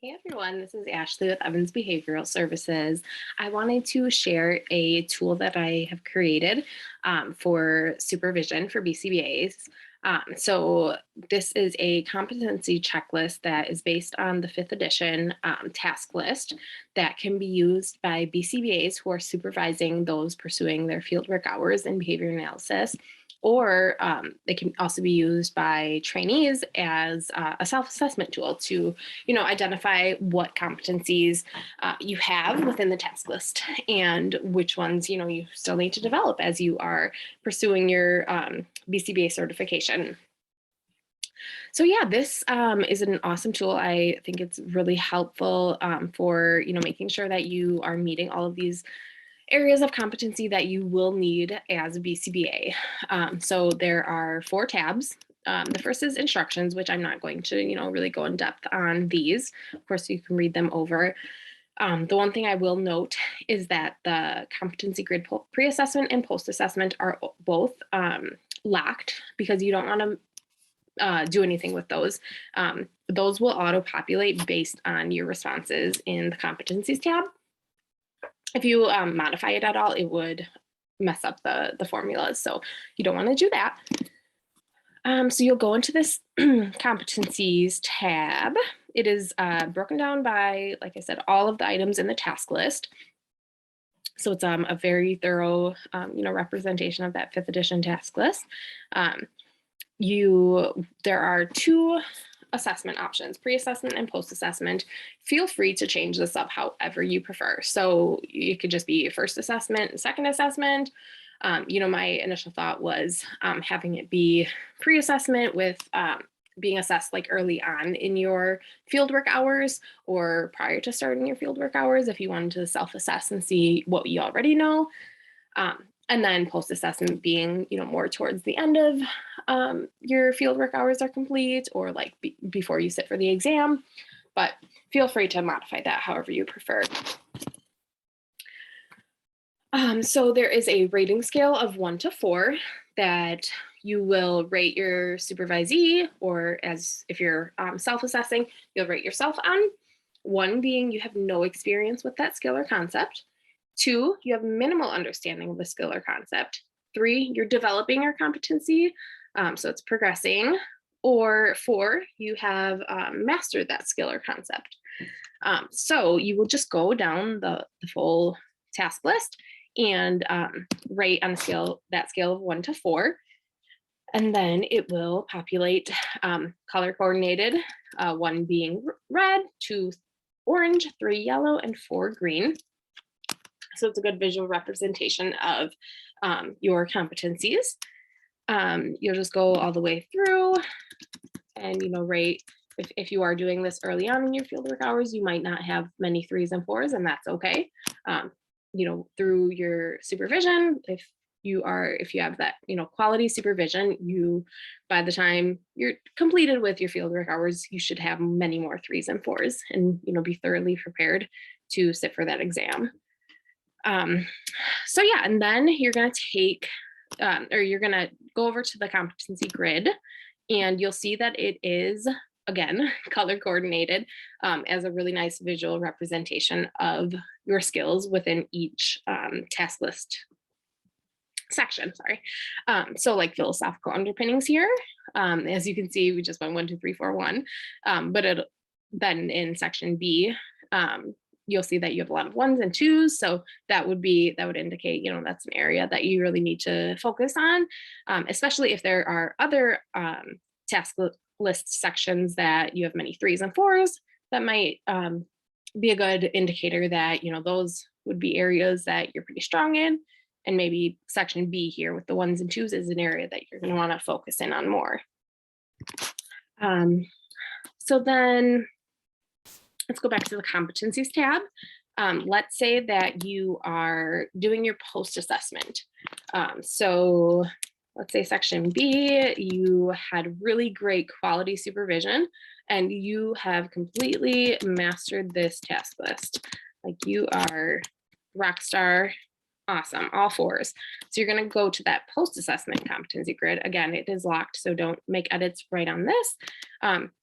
Hey everyone, this is Ashley with Evans Behavioral Services. I wanted to share a tool that I have created for supervision for BCBAs. So this is a competency checklist that is based on the 5th edition task list that can be used by BCBAs who are supervising those pursuing their fieldwork hours in behavior analysis, or they can also be used by trainees as a self-assessment tool to, identify what competencies you have within the task list and which ones, you still need to develop as you are pursuing your BCBA certification. So yeah, this is an awesome tool. I think it's really helpful for, making sure that you are meeting all of these areas of competency that you will need as a BCBA. So there are 4 tabs. The first is instructions, which I'm not going to, really go in depth on these. Of course, you can read them over. The one thing I will note is that the competency grid pre-assessment and post-assessment are both locked because you don't want to do anything with those. Those will auto-populate based on your responses in the competencies tab. If you modify it at all, it would mess up the formulas. So you don't want to do that. So you'll go into this competencies tab. It is broken down by, like I said, all of the items in the task list. So it's a very thorough, representation of that 5th edition task list. There are 2 assessment options, pre-assessment and post-assessment. Feel free to change this up however you prefer. So it could just be first assessment and second assessment. My initial thought was having it be pre-assessment with being assessed like early on in your fieldwork hours or prior to starting your fieldwork hours if you wanted to self-assess and see what you already know. And then post-assessment being, more towards the end of your fieldwork hours are complete or like before you sit for the exam, but feel free to modify that however you prefer. So there is a rating scale of 1 to 4 that you will rate your supervisee, or as if you're self-assessing, you'll rate yourself on. 1 being you have no experience with that skill or concept. 2, you have minimal understanding of the skill or concept. 3, you're developing your competency, so it's progressing. Or 4, you have mastered that skill or concept. So you will just go down the full task list and rate on that scale of 1 to 4. And then it will populate color coordinated, 1 being red, 2 orange, 3 yellow, and 4 green. So it's a good visual representation of your competencies. You'll just go all the way through and, rate. If you are doing this early on in your fieldwork hours, you might not have many 3s and 4s, and that's okay. Through your supervision, if you have that, quality supervision, by the time you're completed with your fieldwork hours, you should have many more 3s and 4s and, be thoroughly prepared to sit for that exam. So yeah, and then you're going to you're going to go over to the competency grid, and you'll see that it is, again, color coordinated as a really nice visual representation of your skills within each task list section, so like philosophical underpinnings here, as you can see, we just went 1, 2, 3, 4, 1, but then in section B, you'll see that you have a lot of 1s and 2s. So that would indicate, that's an area that you really need to focus on, especially if there are other task list sections that you have many 3s and 4s. That might be a good indicator that, those would be areas that you're pretty strong in. And maybe section B here with the 1s and 2s is an area that you're going to want to focus in on more. So then let's go back to the competencies tab. Let's say that you are doing your post-assessment. So let's say section B, you had really great quality supervision and you have completely mastered this task list. Like you are rock star Awesome. All fours. So you're going to go to that post-assessment competency grid. Again, it is locked, so don't make edits right on this.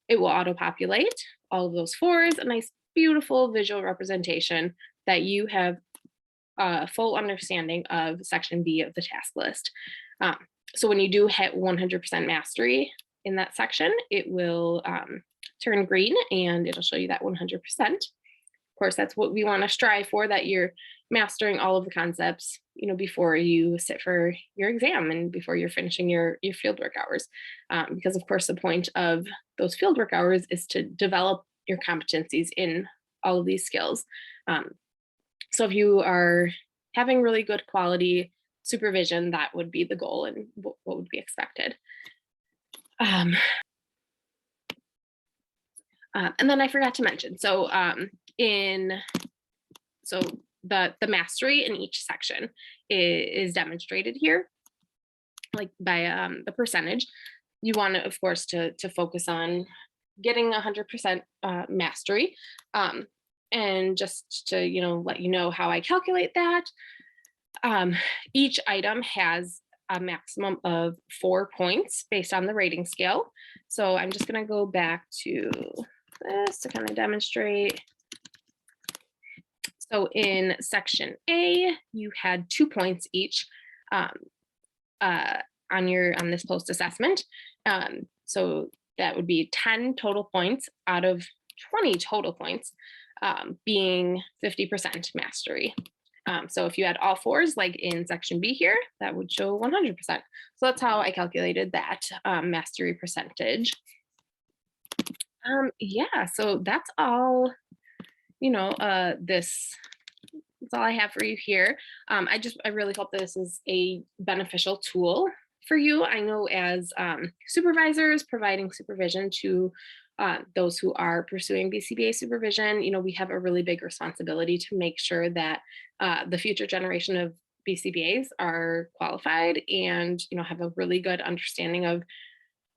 It will auto-populate all of those fours, a nice, beautiful visual representation that you have a full understanding of section B of the task list. Um, so when you do hit 100% mastery in that section, it will turn green and it'll show you that 100%. Of course, that's what we want to strive for, that you're mastering all of the concepts, before you sit for your exam and before you're finishing your fieldwork hours. Because of course, the point of those fieldwork hours is to develop your competencies in all of these skills. So if you are having really good quality supervision, that would be the goal and what would be expected. Um, and then I forgot to mention, so the mastery in each section is demonstrated here, like by the percentage. You want to, of course, to focus on getting 100% mastery, and just to let you know how I calculate that. Each item has a maximum of 4 points based on the rating scale. So I'm just going to go back to this to kind of demonstrate. So in section A, you had 2 points each on this post assessment. So that would be 10 total points out of 20 total points, being 50% mastery. So if you had all fours, like in section B here, that would show 100%. So that's how I calculated that mastery percentage. Yeah, so that's all, that's all I have for you here. I really hope that this is a beneficial tool for you. I know as supervisors providing supervision to those who are pursuing BCBA supervision, we have a really big responsibility to make sure that the future generation of BCBAs are qualified and have a really good understanding of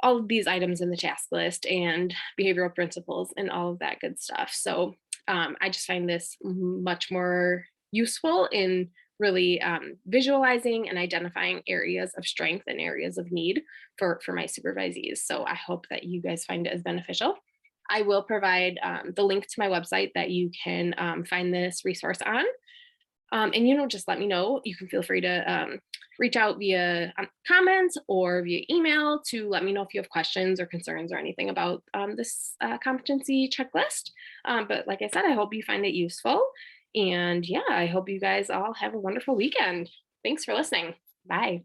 all of these items in the task list and behavioral principles and all of that good stuff. So I just find this much more useful in really visualizing and identifying areas of strength and areas of need for my supervisees. So I hope that you guys find it as beneficial. I will provide the link to my website that you can find this resource on. And just let me know. You can feel free to reach out via comments or via email to let me know if you have questions or concerns or anything about this competency checklist. But like I said, I hope you find it useful. And yeah, I hope you guys all have a wonderful weekend. Thanks for listening. Bye.